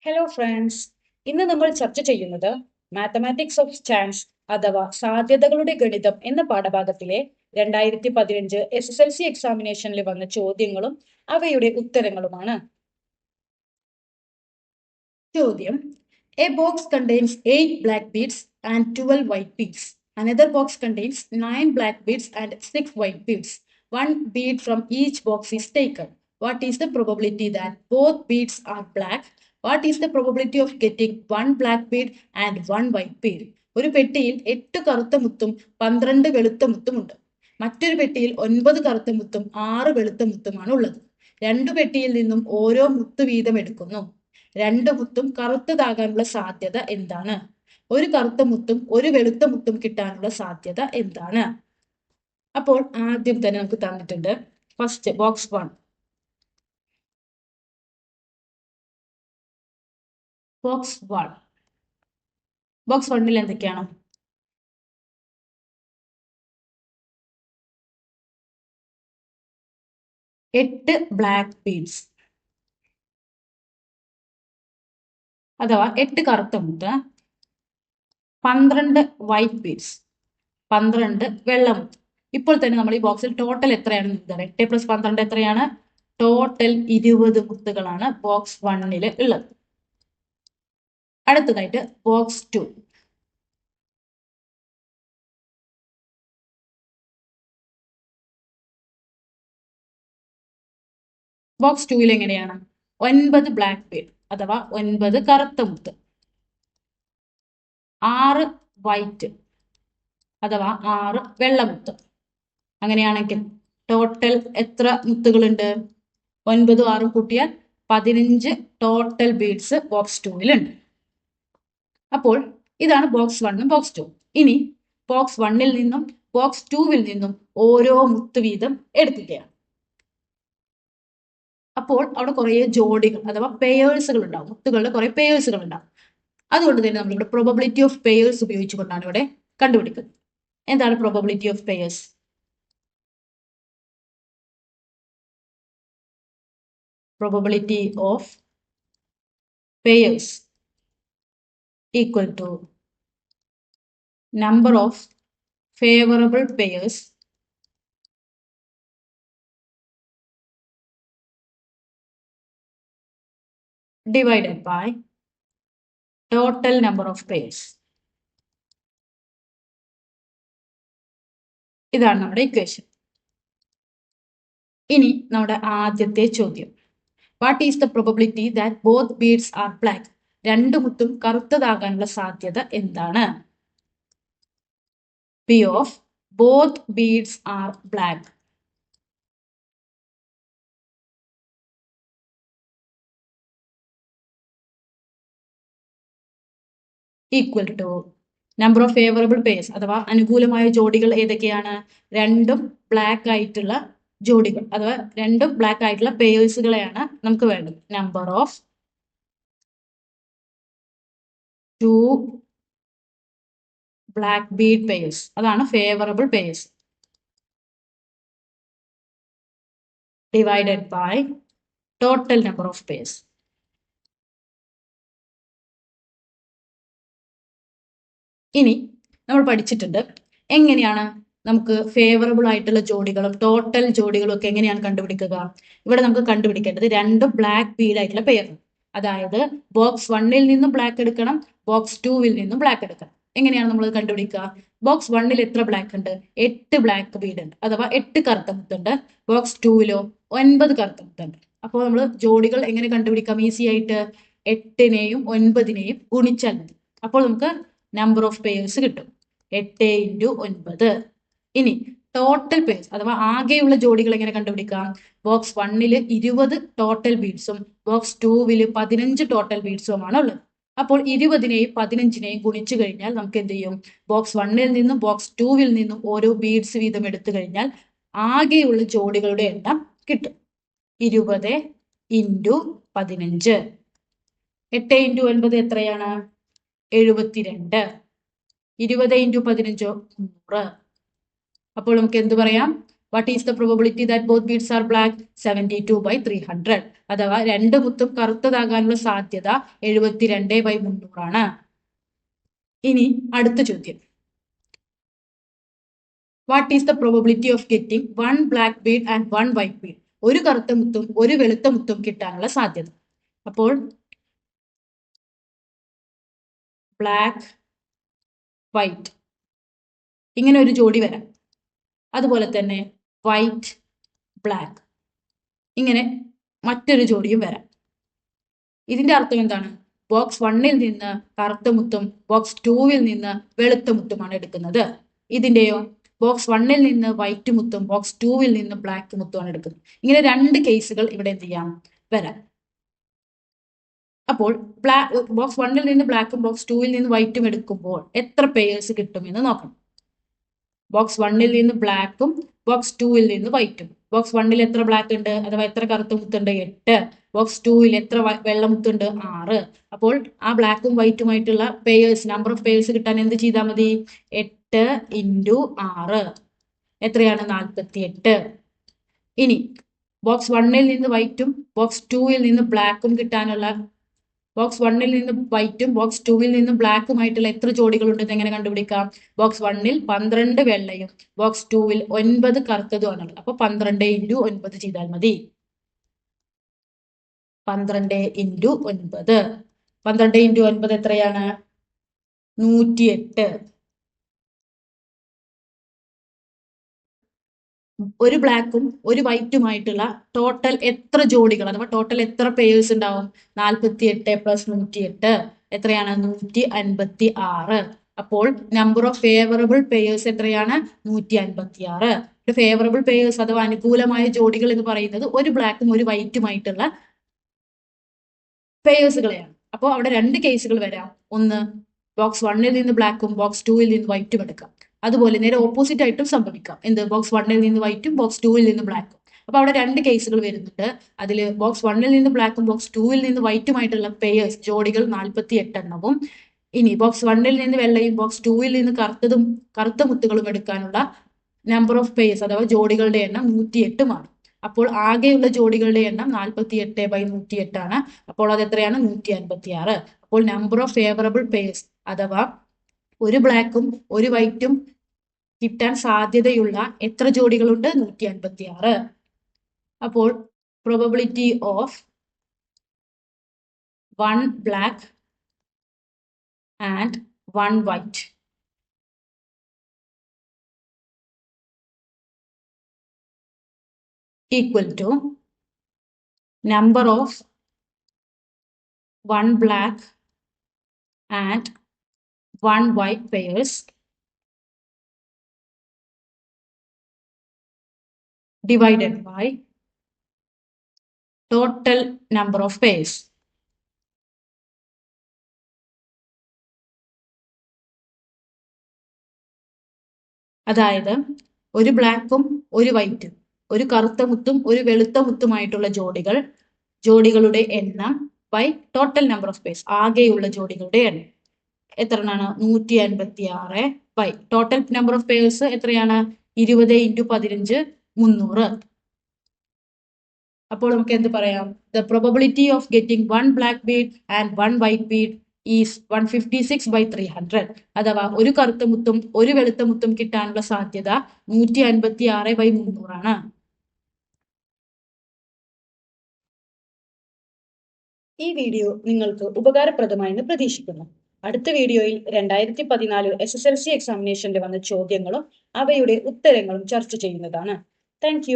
Hello friends, ഇന്ന് നമ്മൾ ചർച്ച ചെയ്യുന്നത് മാത്തമാറ്റിക്സ് ഓഫ് ചാൻസ് അഥവാ സാധ്യതകളുടെ ഗണിതം എന്ന പാഠഭാഗത്തിലെ 2015 SSLC എക്സാമിനേഷനിൽ വന്ന ചോദ്യങ്ങളും അവയുടെ ഉത്തരങ്ങളുമാണ്. ചോദ്യം: A box contains 8 black beads and 12 white beads. Another box contains 9 black beads and 6 white beads. One bead from each box is taken. What is the probability that both beads are black? What is the probability of getting one black bead and one white bead? ഒരു പെട്ടിയിൽ 8 കറുത്ത മുത്തും 12 വെളുത്ത മുത്തുമുണ്ട്. മറ്റൊരു പെട്ടിയിൽ 9 കറുത്ത മുത്തും 6 വെളുത്ത മുത്തുമാണ് ഉള്ളത്. രണ്ടു പെട്ടിയിൽ നിന്നും ഓരോ മുത്ത് വീതം എടുക്കുന്നു. രണ്ട് മുത്തും കറുത്തതാകാനുള്ള സാധ്യത എന്താണ്? ഒരു കറുത്ത മുത്തും ഒരു വെളുത്ത മുത്തും കിട്ടാനുള്ള സാധ്യത എന്താണ്? അപ്പോൾ ആദ്യം തന്നെ നമുക്ക് തന്നിട്ടുണ്ട് ഫസ്റ്റ് ബോക്സ് 1. ബോക്സ് 1ൽ എന്തൊക്കെയാണ്? എട്ട് ബ്ലാക്ക് ബീഡ്സ് അഥവാ 8 കറുത്ത മുത്ത്, 12 വൈറ്റ് ബീഡ്സ്, 12 വെള്ളമുത്ത്. ഇപ്പോൾ തന്നെ നമ്മൾ ഈ ബോക്സിൽ ടോട്ടൽ എത്രയാണെന്ന് എഴുതാം. 8 + 12 എത്രയാണ്? ടോട്ടൽ 20 മുത്തുകളാണ് ബോക്സ് 1ൽ ഉള്ളത്. അടുത്തതായിട്ട് ബോക്സ് 2. ബോക്സ് 2ൽ എങ്ങനെയാണ്? 9 ബ്ലാക്ക് ബീഡ് അഥവാ 9 കറുത്ത മുത്ത്, 6 വൈറ്റ് അഥവാ 6 വെള്ളമുത്ത്. അങ്ങനെയാണെങ്കിൽ ടോട്ടൽ എത്ര മുത്തുകളുണ്ട്? 9ഉം 6ഉം കൂട്ടിയാൽ 15 ടോട്ടൽ ബീഡ്സ് ബോക്സ് 2ലുണ്ട്. അപ്പോൾ ഇതാണ് ബോക്സ് 1ഉം ബോക്സ് 2. ഇനി ബോക്സ് 1ൽ നിന്നും ബോക്സ് 2ൽ നിന്നും ഓരോ മുത്ത് വീതം എടുക്കുകയാണ്. അപ്പോൾ അവിടെ കുറെ ജോഡികൾ അഥവാ പെയേഴ്സുകൾ ഉണ്ടാവും. മുത്തുകളുടെ കുറെ പെയേഴ്സുകൾ ഉണ്ടാവും. അതുകൊണ്ട് തന്നെ നമ്മളിവിടെ പ്രോബബിലിറ്റി ഓഫ് പെയേഴ്സ് ഉപയോഗിച്ചുകൊണ്ടാണ് ഇവിടെ കണ്ടുപിടിക്കുന്നത്. എന്താണ് probability of pairs? Probability of pairs equal to number of favorable pairs divided by total number of pairs. ഇതാണ് നമ്മുടെ ഇക്വേഷൻ. ഇനി നമ്മുടെ ആദ്യത്തെ ചോദ്യം, what is the probability that both beads are black? രണ്ടു മുത്തും കറുത്തതാകാനുള്ള സാധ്യത എന്താണ്? P of both beads are black. Equal to number of favorable pairs അഥവാ അനുകൂലമായ ജോഡികൾ ഏതൊക്കെയാണ്? രണ്ടും ബ്ലാക്ക് ആയിട്ടുള്ള ജോഡികൾ അഥവാ രണ്ടും ബ്ലാക്ക് ആയിട്ടുള്ള പെയേഴ്സുകളെയാണ് നമുക്ക് വേണ്ടത്. Number of 2 black bead pairs, അതാണ് favourable pairs, divided by total number of pairs. ഇനി നമ്മൾ പഠിച്ചിട്ടുണ്ട് എങ്ങനെയാണ് നമുക്ക് ഫേവറബിൾ ആയിട്ടുള്ള ജോഡികളും ടോട്ടൽ ജോഡികളും ഒക്കെ എങ്ങനെയാണ് കണ്ടുപിടിക്കുക. ഇവിടെ നമുക്ക് കണ്ടുപിടിക്കേണ്ടത് രണ്ട് ബ്ലാക്ക് ബീഡ് ആയിട്ടുള്ള പെയർ, അതായത് ബോക്സ് 1ൽ നിന്നും ബ്ലാക്ക് എടുക്കണം, ബോക്സ് 2ൽ നിന്നും ബ്ലാക്ക് എടുക്കണം. എങ്ങനെയാണ് നമ്മൾ കണ്ടുപിടിക്കുക? ബോക്സ് 1ൽ എത്ര ബ്ലാക്ക് ഉണ്ട്? 8 ബ്ലാക്ക് ബീഡ് ഉണ്ട് അഥവാ 8 കറുത്ത മുത്തുണ്ട്. ബോക്സ് 2ലോ 9 കറുത്ത മുത്തുണ്ട്. അപ്പോൾ നമ്മൾ ജോഡികൾ എങ്ങനെ കണ്ടുപിടിക്കാം? ഈസി ആയിട്ട് 8നെയും 9നെയും ഗുണിച്ചാൽ മതി. അപ്പോൾ നമുക്ക് നമ്പർ ഓഫ് പെയേഴ്സ് കിട്ടും, 8 × 9. ഇനി ടോട്ടൽ പെയേഴ്സ് അഥവാ ആകെയുള്ള ജോഡികൾ എങ്ങനെ കണ്ടുപിടിക്കാം? ബോക്സ് 1ൽ 20 ടോട്ടൽ ബീഡ്സും ബോക്സ് 2ൽ 15 ടോട്ടൽ ബീഡ്സുമാണ് ഉള്ളത്. അപ്പോൾ 20നെയും 15നെയും ഗുണിച്ചു കഴിഞ്ഞാൽ നമുക്ക് എന്ത് ചെയ്യും? ബോക്സ് 1ൽ നിന്നും ബോക്സ് 2ൽ നിന്നും ഓരോ ബീഡ്സ് വീതം എടുത്തു കഴിഞ്ഞാൽ ആകെയുള്ള ജോഡികളുടെ എണ്ണം കിട്ടും. 20 × 15. 8 × 9 എത്രയാണ്? 72. 20 × 15 100. അപ്പോൾ നമുക്ക് എന്ത് പറയാം? What is the probability that both beads are black? 72/300. അഥവാ രണ്ട് മുത്തും കറുത്തതാകാനുള്ള സാധ്യത 72/300 ആണ്. ഇനി അടുത്ത ചോദ്യം, what is the probability of getting 1 black bead and 1 white Bede? ഒരു കറുത്ത മുത്തും ഒരു വെളുത്ത മുത്തും കിട്ടാനുള്ള സാധ്യത. അപ്പോൾ ബ്ലാക്ക് വൈറ്റ് ഇങ്ങനെ ഒരു ജോഡി വരാം. അതുപോലെ തന്നെ വൈറ്റ് ബ്ലാക്ക് ഇങ്ങനെ മറ്റൊരു ജോഡിയും വരാം. ഇതിന്റെ അർത്ഥം എന്താണ്? ബോക്സ് 1ൽ നിന്ന് കറുത്ത മുത്തും ബോക്സ് 2വിൽ നിന്ന് വെളുത്ത മുത്തുമാണ് എടുക്കുന്നത്. ഇതിന്റെയോ ബോക്സ് 1ൽ നിന്ന് വൈറ്റ് മുത്തും ബോക്സ് 2വിൽ നിന്ന് ബ്ലാക്ക് മുത്തുമാണ് എടുക്കുന്നത്. ഇങ്ങനെ രണ്ട് കേസുകൾ ഇവിടെ എന്ത് ചെയ്യാം? വരാം. അപ്പോൾ ബോക്സ് 1ൽ നിന്ന് ബ്ലാക്കും ബോക്സ് 2വിൽ നിന്ന് വൈറ്റും എടുക്കുമ്പോൾ എത്ര പെയേഴ്സ് കിട്ടുമെന്ന് നോക്കണം. ബോക്സ് 1ൽ നിന്ന് ബ്ലാക്കും ബോക്സ് 2വിൽ നിന്ന് വൈറ്റും. ബോക്സ് 1ൽ എത്ര ബ്ലാക്ക് ഉണ്ട് അഥവാ എത്ര കറുത്ത മുത്തുണ്ട്? 8. ബോക്സ് 2വിൽ എത്ര വെള്ളമുത്തുണ്ട്? 6. അപ്പോൾ ആ ബ്ലാക്കും വൈറ്റുമായിട്ടുള്ള പെയേഴ്സ്, നമ്പർ ഓഫ് പെയേഴ്സ് കിട്ടാൻ എന്ത് ചെയ്താൽ മതി? 8 × 6 എത്രയാണ്? 48. ഇനി ബോക്സ് 1ൽ നിന്ന് വൈറ്റും ബോക്സ് 2വിൽ നിന്ന് ബ്ലാക്കും കിട്ടാനുള്ള, ബോക്സ് 1ൽ നിന്ന് വൈറ്റും ബോക്സ് 2വിൽ നിന്ന് ബ്ലാക്കുമായിട്ടുള്ള എത്ര ജോഡികൾ ഉണ്ടെന്ന് എങ്ങനെ കണ്ടുപിടിക്കാം? ബോക്സ് 1ൽ 12 വെള്ളയും ബോക്സ് 2വിൽ 9 കറുത്തതുമാണ്. അപ്പൊ 12 × 9 ചെയ്താൽ മതി. 12 × 9. 12 × 9 എത്രയാണ്? 108. ഒരു ബ്ലാക്കും ഒരു വൈറ്റുമായിട്ടുള്ള ടോട്ടൽ എത്ര ജോഡികൾ അഥവാ ടോട്ടൽ എത്ര പെയേഴ്സ് ഉണ്ടാവും? 48 + 108 എത്രയാണ്? 156. അപ്പോൾ നമ്പർ ഓഫ് ഫേവറബിൾ പെയേഴ്സ് എത്രയാണ്? 156. ഫേവറബിൾ പെയേഴ്സ് അഥവാ അനുകൂലമായ ജോഡികൾ എന്ന് പറയുന്നത് ഒരു ബ്ലാക്കും ഒരു വൈറ്റുമായിട്ടുള്ള പെയേഴ്സുകളെയാണ്. അപ്പോൾ അവിടെ രണ്ട് കേസുകൾ വരാം. ഒന്ന്, ബോക്സ് 1ൽ നിന്ന് ബ്ലാക്കും ബോക്സ് 2വിൽ നിന്ന് വൈറ്റും എടുക്കാം. അതുപോലെ നേരെ ഓപ്പോസിറ്റ് ആയിട്ടും സംഭവിക്കാം. എന്ത്? ബോക്സ് 1ൽ നിന്ന് വൈറ്റും ബോക്സ് 2വിൽ നിന്ന് ബ്ലാക്കും. അപ്പൊ അവിടെ രണ്ട് കേസുകൾ വരുന്നുണ്ട്. അതിൽ ബോക്സ് 1ൽ നിന്ന് ബ്ലാക്കും ബോക്സ് 2വിൽ നിന്ന് വൈറ്റുമായിട്ടുള്ള പെയേഴ്സ് ജോഡികൾ 48 എണ്ണവും, ഇനി ബോക്സ് 1ൽ നിന്ന് വെള്ളയും ബോക്സ് 2വിൽ നിന്ന് കറുത്ത മുത്തുകളും എടുക്കാനുള്ള നമ്പർ ഓഫ് പെയേഴ്സ് അഥവാ ജോഡികളുടെ എണ്ണം 108 അപ്പോൾ ആകെയുള്ള ജോഡികളുടെ എണ്ണം 48/108 ആണ്. അപ്പോൾ അത് എത്രയാണ്? 156. അപ്പോൾ നമ്പർ ഓഫ് ഫേവറബിൾ പെയേഴ്സ് അഥവാ ഒരു ബ്ലാക്കും ഒരു വൈറ്റും കിട്ടാൻ സാധ്യതയുള്ള എത്ര ജോഡികളുണ്ട്? 156. അപ്പോൾ probability of 1 black and 1 white equal to number of 1 black and 1 white pairs divided by total number of pairs. അതായത് ഒരു ബ്ലാക്കും ഒരു വൈറ്റും ഒരു കറുത്ത മുത്തും ഒരു വെളുത്ത മുത്തുമായിട്ടുള്ള ജോഡികളുടെ എണ്ണം by total number of pairs ആകെയുള്ള ജോഡികളുടെ എണ്ണം എത്രയാണ്? 156 by total number of pairs എത്രയാണ്? 20 × 15 300. അപ്പോൾ നമുക്ക് എന്ത് പറയാം? The probability of getting 1 black bead and 1 white bead is 156/300. അഥവാ ഒരു കറുത്ത മുത്തും ഒരു വെളുത്ത മുത്തും കിട്ടാനുള്ള സാധ്യത 156/300 ആണ്. ഈ വീഡിയോ നിങ്ങൾക്ക് ഉപകാരപ്രദമായെന്ന് പ്രതീക്ഷിക്കുന്നു. അടുത്ത വീഡിയോയിൽ 2014 SSLC എക്സാമിനേഷന്റെ വന്ന ചോദ്യങ്ങളും അവയുടെ ഉത്തരങ്ങളും ചർച്ച ചെയ്യുന്നതാണ്. താങ്ക്